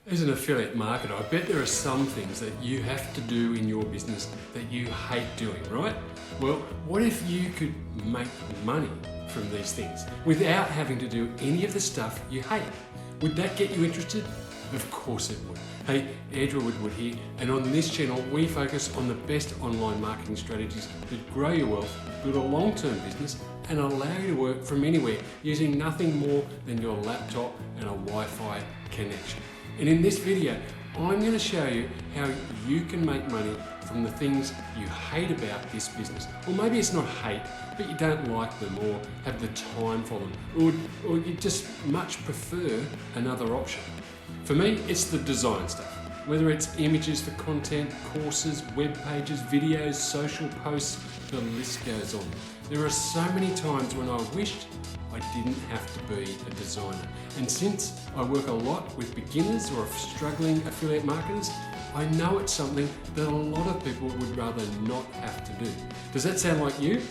As an affiliate marketer, I bet there are some things that you have to do in your business that you hate doing, right? Well, what if you could make money from these things without having to do any of the stuff you hate? Would that get you interested? Of course it would. Hey, Andrew Woodward here, and on this channel we focus on the best online marketing strategies that grow your wealth, build a long-term business, and allow you to work from anywhere using nothing more than your laptop and a Wi-Fi connection. And in this video, I'm going to show you how you can make money from the things you hate about this business. Or maybe it's not hate, but you don't like them or have the time for them, or you just much prefer another option. For me, it's the design stuff. Whether it's images for content, courses, web pages, videos, social posts, the list goes on. There are so many times when I wished I didn't have to be a designer. And since I work a lot with beginners or struggling affiliate marketers, I know it's something that a lot of people would rather not have to do. Does that sound like you?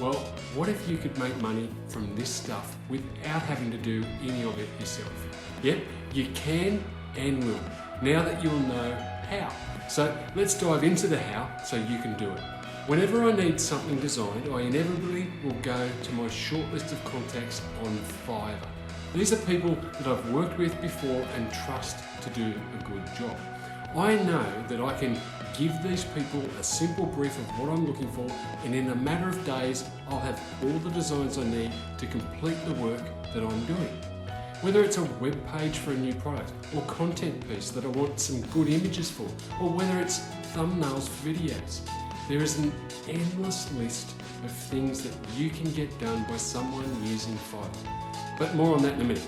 Well, what if you could make money from this stuff without having to do any of it yourself? Yep, you can and will, now that you'll know how. So let's dive into the how so you can do it. Whenever I need something designed, I inevitably will go to my short list of contacts on Fiverr. These are people that I've worked with before and trust to do a good job. I know that I can give these people a simple brief of what I'm looking for, and in a matter of days, I'll have all the designs I need to complete the work that I'm doing. Whether it's a web page for a new product, or content piece that I want some good images for, or whether it's thumbnails for videos, there is an endless list of things that you can get done by someone using Fiverr. But more on that in a minute.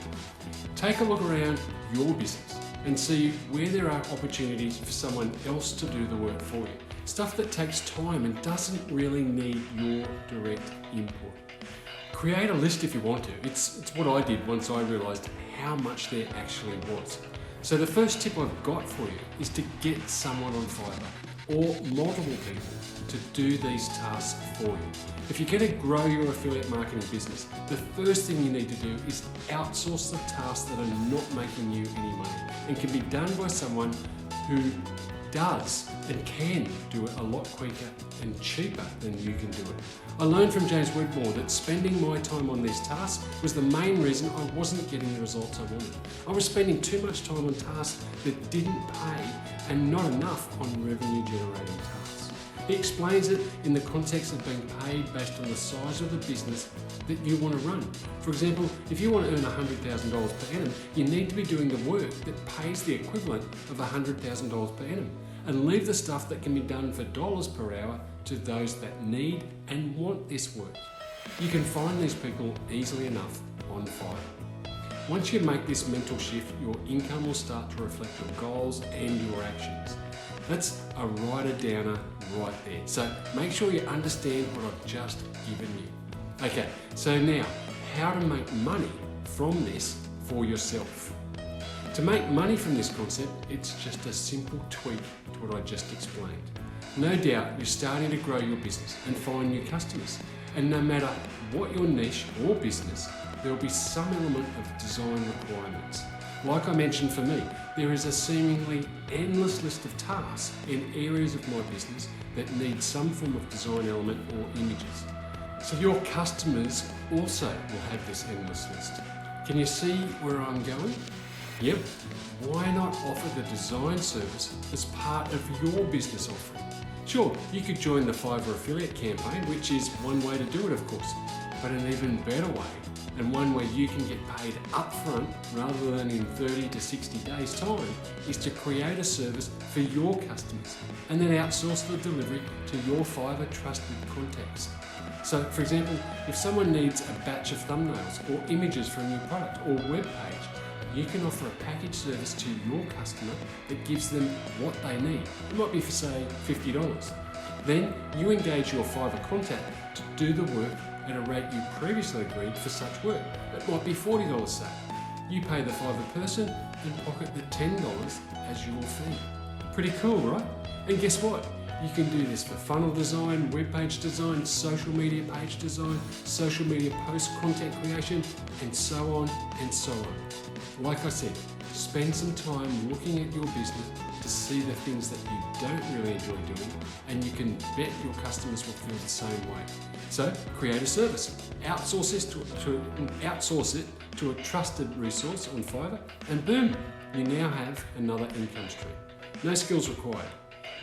Take a look around your business and see where there are opportunities for someone else to do the work for you. Stuff that takes time and doesn't really need your direct input. Create a list if you want to. It's what I did once I realised how much there actually was. So the first tip I've got for you is to get someone on Fiverr or multiple people to do these tasks for you. If you're going to grow your affiliate marketing business, the first thing you need to do is outsource the tasks that are not making you any money and can be done by someone who does and can do it a lot quicker and cheaper than you can do it. I learned from Woodward that spending my time on these tasks was the main reason I wasn't getting the results I wanted. I was spending too much time on tasks that didn't pay and not enough on revenue generating tasks. He explains it in the context of being paid based on the size of the business that you want to run. For example, if you want to earn $100,000 per annum, you need to be doing the work that pays the equivalent of $100,000 per annum, and leave the stuff that can be done for dollars per hour to those that need and want this work. You can find these people easily enough on Fiverr. Once you make this mental shift, your income will start to reflect your goals and your actions. That's a writer-downer right there. So make sure you understand what I've just given you. Okay, so now, how to make money from this for yourself. To make money from this concept, it's just a simple tweak to what I just explained. No doubt you're starting to grow your business and find new customers. And no matter what your niche or business, there will be some element of design requirements. Like I mentioned, for me, there is a seemingly endless list of tasks in areas of my business that need some form of design element or images. So your customers also will have this endless list. Can you see where I'm going? Yep. Why not offer the design service as part of your business offering? Sure, you could join the Fiverr affiliate campaign, which is one way to do it, of course, but an even better way, and one where you can get paid upfront rather than in 30 to 60 days' time, is to create a service for your customers and then outsource the delivery to your Fiverr trusted contacts. So, for example, if someone needs a batch of thumbnails or images for a new product or web page, you can offer a package service to your customer that gives them what they need. It might be for, say, $50. Then you engage your Fiverr contact to do the work at a rate you previously agreed for such work. It might be $40, say. You pay the Fiverr person and pocket the $10 as your fee. Pretty cool, right? And guess what? You can do this for funnel design, web page design, social media page design, social media post content creation, and so on and so on. Like I said, spend some time looking at your business to see the things that you don't really enjoy doing, and you can bet your customers will feel the same way. So create a service, outsource it to a trusted resource on Fiverr, and boom, you now have another income stream. No skills required.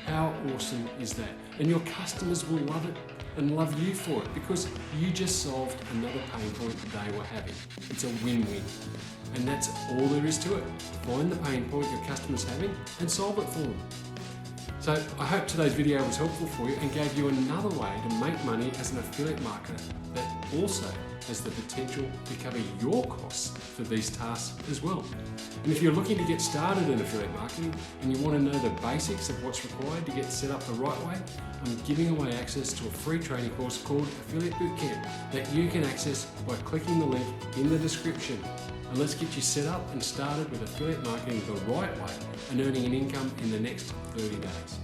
How awesome is that? And your customers will love it and love you for it because you just solved another pain point they were having. It's a win-win. And that's all there is to it. Find the pain point your customer's having and solve it for them. So I hope today's video was helpful for you and gave you another way to make money as an affiliate marketer that also has the potential to cover your costs for these tasks as well. And if you're looking to get started in affiliate marketing and you want to know the basics of what's required to get set up the right way, I'm giving away access to a free training course called Affiliate Bootcamp that you can access by clicking the link in the description. And let's get you set up and started with affiliate marketing the right way and earning an income in the next 30 days.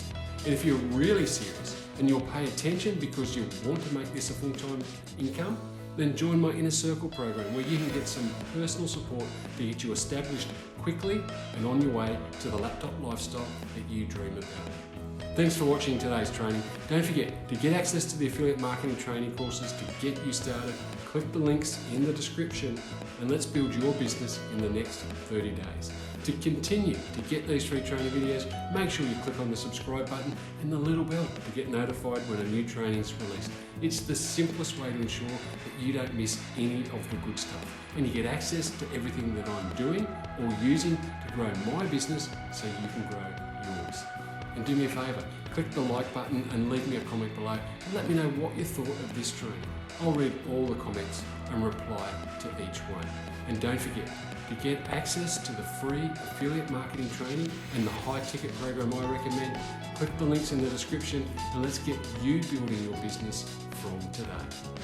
And if you're really serious and you'll pay attention because you want to make this a full-time income, then join my Inner Circle program where you can get some personal support to get you established quickly and on your way to the laptop lifestyle that you dream about. Thanks for watching today's training. Don't forget to get access to the affiliate marketing training courses to get you started. Click the links in the description and let's build your business in the next 30 days. To continue to get these free training videos, make sure you click on the subscribe button and the little bell to get notified when a new training is released. It's the simplest way to ensure that you don't miss any of the good stuff and you get access to everything that I'm doing or using to grow my business so you can grow yours. And do me a favour, click the like button and leave me a comment below and let me know what you thought of this training. I'll read all the comments and reply to each one. And don't forget, to get access to the free affiliate marketing training and the high ticket program I recommend, click the links in the description and let's get you building your business from today.